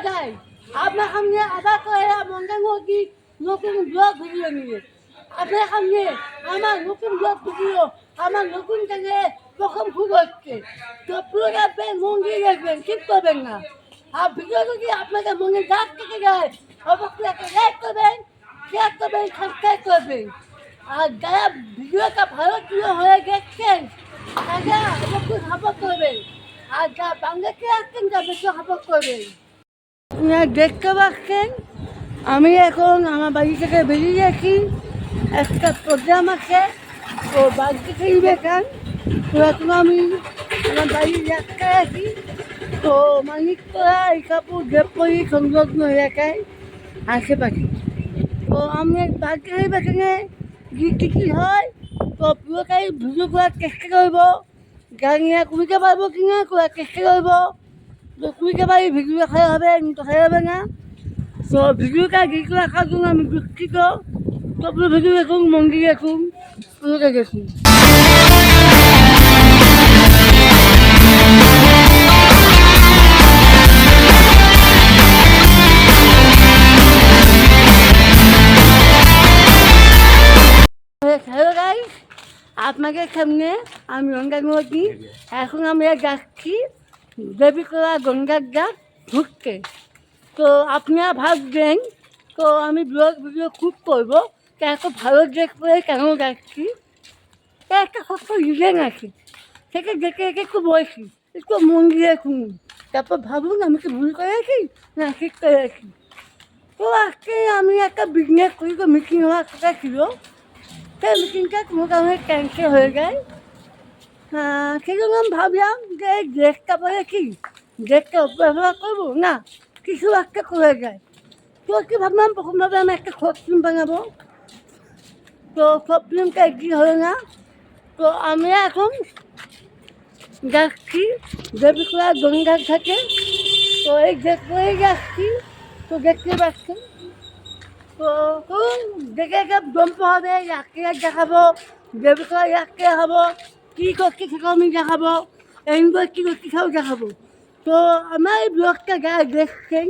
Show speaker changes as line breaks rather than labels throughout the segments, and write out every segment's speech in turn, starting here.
যায় আপনার সামনে আবার করে মঙ্গলমুখী নতুন ব্লগ ভিডিও নিয়ে আপনার সামনে আমার নতুন ব্লগ ভিডিও আমার নতুন চ্যানেলে প্রথম শুরু হচ্ছে তো পুরো রাখবেন মন দিয়ে রাখবেন ঠিক করবেন না আর ভিডিও যদি আপনাদের মনে দাগ থেকে যায় অবশ্যই একটা লাইক করবেন শেয়ার করবেন সাবস্ক্রাইব করবেন আর যারা ভিডিওটা ভালো প্রিয় হয়ে গেছেন তারা অবশ্যই সাপোর্ট করবেন আর যারা বাংলাতে আসছেন তারা বেশি সাপোর্ট করবেন আপনারা দেখতে পাচ্ছেন আমি এখন আমার বাড়ি থেকে বেরিয়ে যাচ্ছি একটা প্রোগ্রাম আছে তো বাড়িতে খেলবে খান তো এখন আমি আমার বাড়ির রাস্তায় আছি তো মানিকতলা ইসাপুর দেবপল্লী সংলগ্ন এলাকায় আশেপাশে তো আমি বাড়িতে খেলবে এখানে কী কী হয় তো পুরোটাই ভিডিও করার চেষ্টা করবো গাড়ি কুড়িতে পারবো কিনা করার চেষ্টা করবো তো কুড়িতে পারি ভিডিও খাওয়া হবে তো খাওয়া হবে না তো ভিডিওটা গিয়ে রাখার জন্য আমি দুঃখিত তো পুরো ভিডিও দেখুন মন্দির দেখুন পুরোটা দেখুন হ্যালো গাইস আপনাদের সামনে আমি গঙ্গা নদী এখন আমরা যাচ্ছি দেবীকলা গঙ্গার ঘাট ঘুরতে তো আপনারা ভাববেন তো আমি ব্লগ ভিডিও খুব করবো তো এত ভালো ড্রেস পরে কেন যাচ্ছি তা একটা ছোট্ট রিজন আছে সেটা দেখে দেখে একটু বলছি একটু মন দিয়ে শুনুন তারপর ভাবুন আমি কি ভুল করেছি না ঠিক করেছি তো আজকে আমি একটা বিজনেস করি তো মিটিং হওয়ার কথা ছিল সেই মিটিংটা কোনো কারণে ক্যান্সেল হয়ে যায় সেই জন্য আমি ভাবলাম যে এই ড্রেসটা পরে কি ড্রেসটা ব্যবহার করবো না কিছু একটা করে যায় তো কি ভাবলাম প্রথমভাবে আমি একটা শর্ট ফিল্ম বানাবো তো শর্ট ফিল্মটা এগ্রি হলো না তো আমি এখন যাচ্ছি দেবীকলা গঙ্গার ঘাটে তো এই ড্রেস পরেই যাচ্ছি তো দেখতে পাচ্ছেন তো দেখে জম্প হবে রাখতে দেখাবো দেবীকলা রাখতে দেখাবো কী করছি সেটাও আমি দেখাবো এইগুলো কী করছি সেটাও দেখাবো তো আমার এই ব্লগটা যারা দেখছেন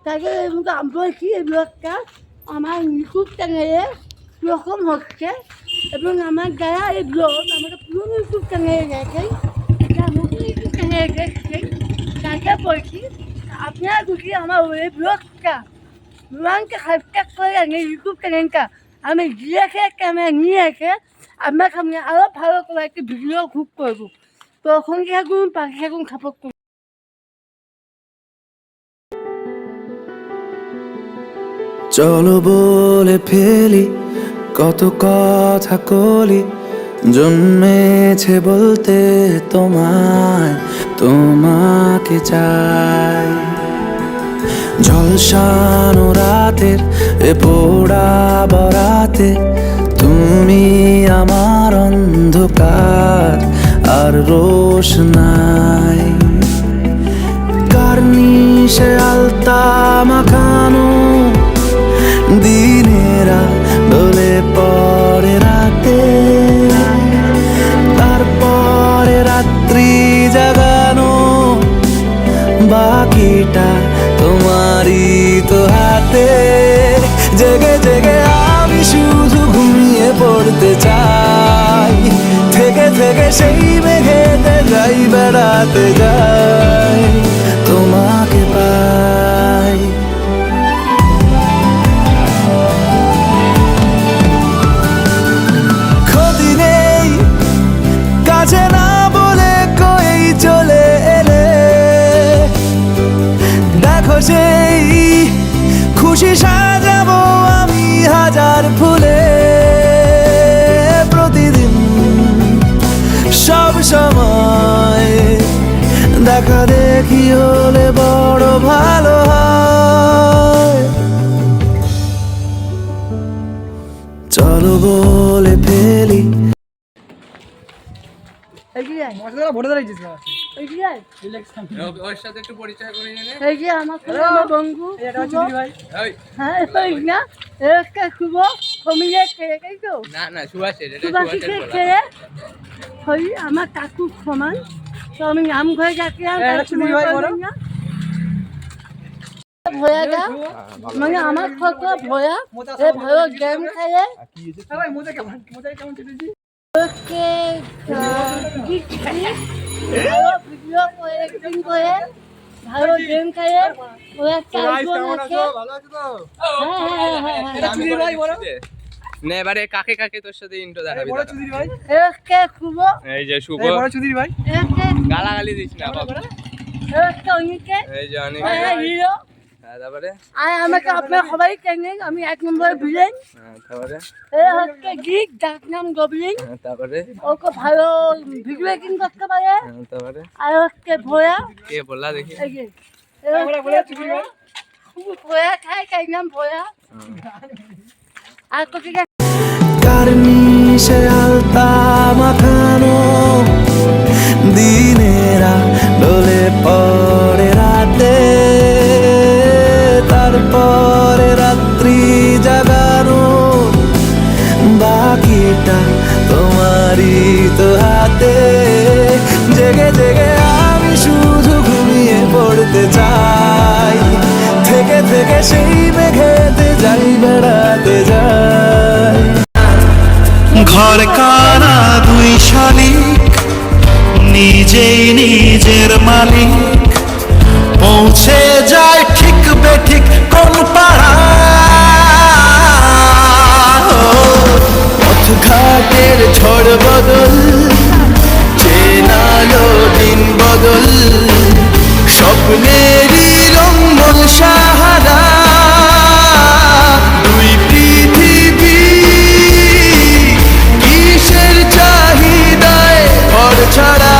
তাদের আমি বলছি এই ব্লগটা আমার ইউটিউব চ্যানেলে প্রথম হচ্ছে এবং আমার যারা এই ব্লগ আমাদের পুরনো ইউটিউব চ্যানেলে দেখেন যারা নতুন ইউটিউব চ্যানেলে দেখছেন তাদের বলছি আপনারা যদি আমার এই ব্লগটা ব্লগকে সাবস্ক্রাইব করে এই ইউটিউব চ্যানেলটা আমি গিয়েছে ক্যামেরা নিয়ে এসে আপনার সামনে আরও ভালো করে একটি ভিডিও শুট করবো তো সঙ্গে থাকুন পাখি থাকুন সাপোর্ট করুন
চলো বলে ফেলি কত কথা কলি জন্মেছে বলতে তোমায় তোমাকে চাই ঝলসানো রাতের এ পোড়া বরাতে তুমি আমার অন্ধকার আর রোশনাই কার্নিশে আলতা মাখানো দিনেরা ডলে পরে রাতে তারপরে রাত্রি জাগানো বাকিটা তোমারই তো হাতে জেগে জেগে আমি শুধু ঘুমিয়ে পড়তে চাই থেকে থেকে সেই মেঘেতে যাই বেড়াতে যাই তোমাকে পাই ক্ষতি নেই কাছে না বলে কই চলে এলে দেখো সেই খুশি সাজাবো আমি হাজার ফুলে প্রতিদিন সব সময় দেখা দেখি হলে বড় ভালো হয় চলো বলে ফেলি
ভোটে দাঁড়িয়েছিস
ওর সাথে একটু পরিচয় করে নিলে
এই যে আমার বন্ধু হ্যাঁ না একটা শুভ ফমিলের ছেলে তাই তো
না না সুভাষের এটা
সুভাষিসের ছেলে হই আমার কাকুর সমান তো আমি নাম ঘরে যাচ্ছিলাম ভয়াটা মানে আমার ছোট ভয়া এ ভালো গেম খেলে
ভাই মোজা কেমন চেটেছি
ওকে ভালো ভিডিও করে এডিটিং করে ভালো গেম খেলে ও একটা আইফোন আছে
ভালো আছো তো
হ্যাঁ
এটা চুদির ভাই বড়
নে এবারে কাকে কাকে তোর সাথে ইন্ট্রো দেখাবি
বড় চুদির ভাই
ওকে শুভ
এই যে শুভ
এই বড় চুদির ভাই
ওকে
গালাগালি দিস না বাবা
ওকে অনিকে
এই যে অনেক
হিরো
হ্যাঁ তারপরে
আর আমাকে আপনারা সবাই চেনেন আমি 1 নম্বর ভিলেন
হ্যাঁ তারপরে
এ হচ্ছে গিক যার নাম গবলিন
হ্যাঁ তারপরে
ওকে ভালো ভিডিও এডিটিং করতে পারে
হ্যাঁ তারপরে
আর হচ্ছে ভয়া
কে বললা দেখি
এই যে ভয়া ভয়া খায় তাই নাম ভয়া আর কোথায়
কার্নিশে আলতা মাখানো দিনেরা ডলে পরে রাতে তারপরে রাত্রি জাগানো বাকিটা তোমারই তো হাতে জেগে জেগে আমি শুধু ঘুমিয়ে পড়তে চাই থেকে থেকে সেই মেঘেতে যাই বেড়াতে যাই ঘর কানা দুই শালিক নিজেই নিজের মালিক পৌঁছে যায় ঠিক বেঠিক কোন পাড়া পথঘাটের ঝড় বদল চেনালো দিন বদল স্বপ্নেরই রঙ্গল সাহারা দুই পৃথিবী কিসের চাহিদায় ঘর ছাড়া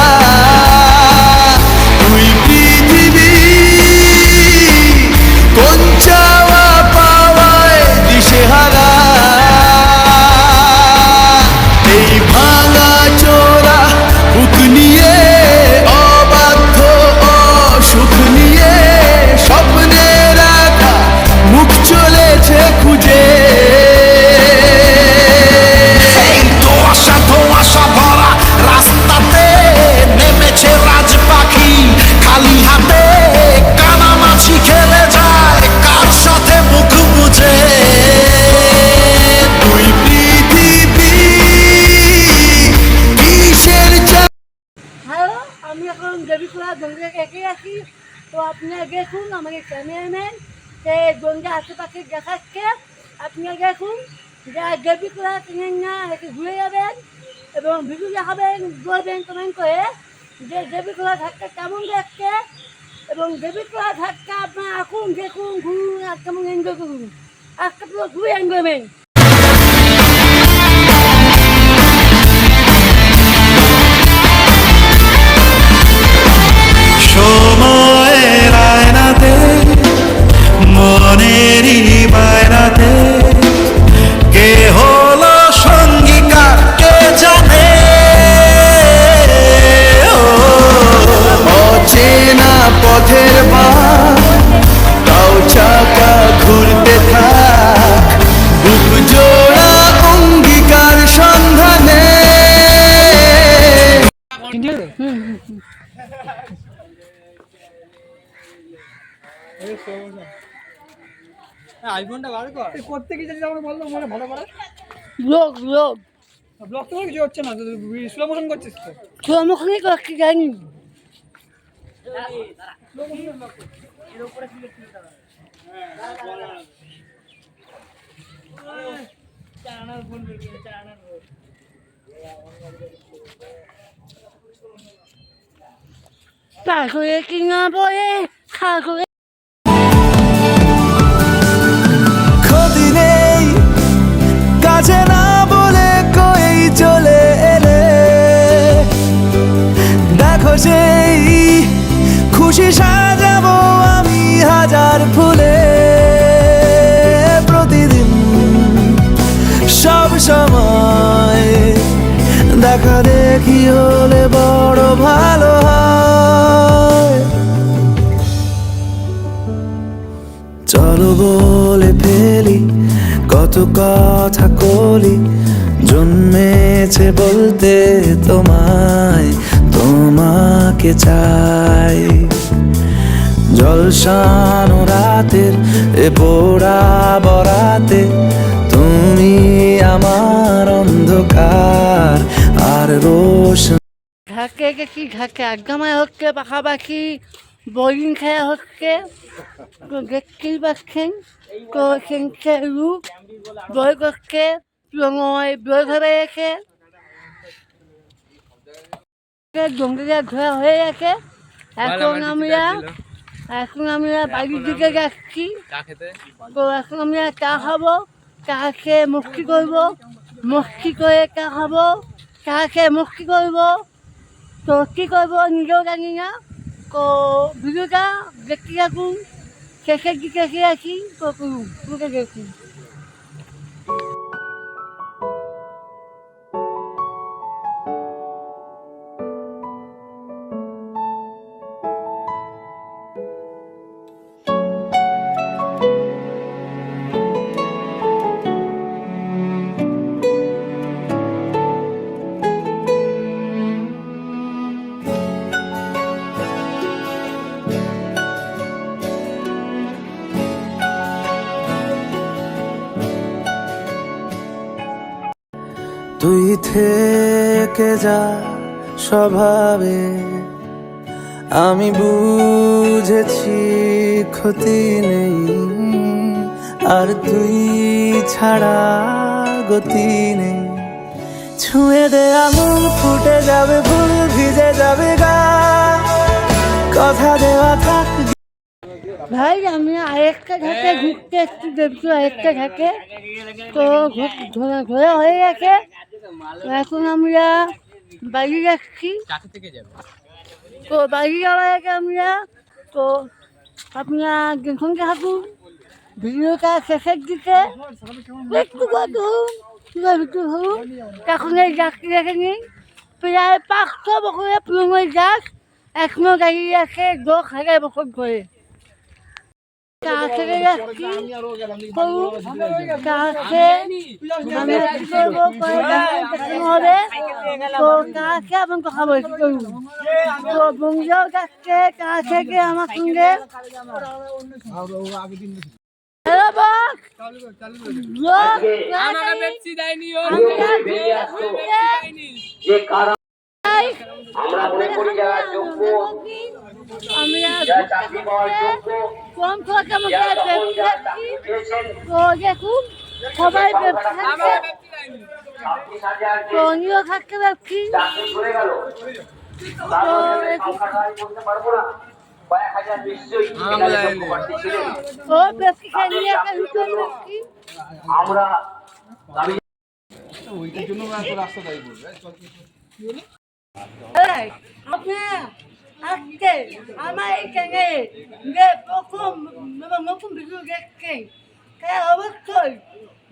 দুই পৃথিবী কোন চাওয়া পাওয়ায় দিশেহারা এই ভাঙা চোরা বুক নিয়ে অবাধ্য অসুখ নিয়ে স্বপ্নে রাখা মুখ চলেছে খুঁজে ধোঁয়াশা ভরা রাস্তাতে নেমেছে রাজ পাখি খালি হাতে কানামাছি খেলে যায় কার সাথে মুখ বুঝে দুই পৃথিবী কিসের
হ্যালো আমি এখন দেবীখোলা গঙ্গা একে আছি তো আপনারা দেখুন আমাকে ক্যামেরাম্যান সে গঙ্গা আশেপাশে দেখাচ্ছে আপনারা দেখুন যারা দেবীখোলা চেনেন না একে ঘুরে যাবেন এবং ভিডিও দেখাবেন বলবেন কমেন্ট করে যে দেবীখোলা থাকতে কেমন দেখছে এবং দেবীখোলা থাকতে আপনারা আসুন দেখুন ঘুরুন আর কেমন এনজয় করুন আজকে পুরো ঘুরে এনজয়মেন্ট
সময়ের আয়নাতে মনেরই বায়নাতে কে হলো সঙ্গিকা কে জানে অচেনা পথের তাও চাকা ঘুরতে থাক বুক জোড়া অঙ্গীকার সন্ধানে
আইফোনটা বার কর করতে কি জানি আমরা বললাম মানে ভালো করে
ব্লগ
ব্লগ তো কিছু হচ্ছে না স্লো মোশন করছিস তো
চমকনি করছি জানি তারপরে কিনা পরে তারপরে
ক্ষতি নেই কাছে না বলে কই চলে এলে দেখো সেই খুশি সাজাবো আমি হাজার ফুলে প্রতিদিন সব সময় দেখা দেখি হলে বড় ভালো হয় চলো বলে ফেলি কত কথা কলি জন্মেছে বলতে তোমায় তোমাকে চাই জলসানো রাতের এ পোড়া বরাতে তুমি আমার অন্ধকার আর রোশন।
ঢাকে গেছি, ঢাকে আড্ডামায় হচ্ছে, পাখাপাখি বোলিং খেলা হচ্ছে, তো দেখতেই পাচ্ছেন। তো সেখানে রূপ বই করছে, প্রণয় বই ধরে গেছে, জঙ্গিরা ধরা হয়ে গেছে। এখন আমরা বাড়ির দিকে যাচ্ছি।
চা খেতে
তো এখন আমরা চা খাবো, চা খেয়ে মস্তি করবো, মস্তি করে চা খাবো, চা খেয়ে মস্তি করবো। তো কী করবো নিজেও জানি না। তো ভিডিওটা দেখতে থাকুন, শেষের দিকে এসে আছি। তো পুরো দেখুন।
তুই থেকে যা স্বভাবে, আমি বুঝেছি ক্ষতি নেই, আর তুই ছাড়া গতি নেই। ছুঁয়ে দে আঙুল, ফুটে যাবে ফুল, ভিজে যাবে গা, কথা দেওয়া থাক।
ভাই আমি আরেকটা ঘাটে ঘুরতে একটু দেখছি, আরেকটা ঘাটে। তো ঘোরা হয়ে গেছে। তো এখন আমরা বাড়ি যাচ্ছি। তো বাড়ি যাওয়ার আগে আমরা, তো আপনার সঙ্গে থাকুন ভিডিওটা শেষের দিকে। একটু ধরুন, একটু ধরুন। এখন এই গাছটি দেখে নিই, প্রায় 500 বছরের পুরনো গাছ, এখনো দাঁড়িয়ে আছে 10,000 বছর ধরে। কাছে যাচ্ছি, কাছে আমি কি করবো, হবে। তো কাছে এবং কথা বলছি করুন। তো বন্ধুরাও যাচ্ছে কাছে গিয়ে আমার সঙ্গে। হ্যালো বস, দেখুন সবাই উনিও থাকতে পারছি। ও ব্যক্তি নিয়ে
আমরা
আজকে আমার এই চ্যানেলে যে প্রথম নতুন ভিডিও দেখছেন, তারা অবশ্যই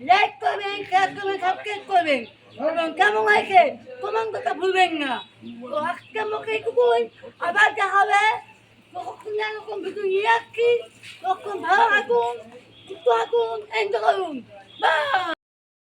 লাইক করবেন, শেয়ার করবেন, সাবস্ক্রাইব করবেন এবং কেমন হয়েছে কমেন্ট করতে ভুলবেন না। তো আজকে মুখে এইটুকুই, আবার দেখা হবে। তখন এরকম ভিডিও নিয়ে আসছি, তখন ভালো থাকুন, সুস্থ থাকুন, এনজয় করুন। বাই।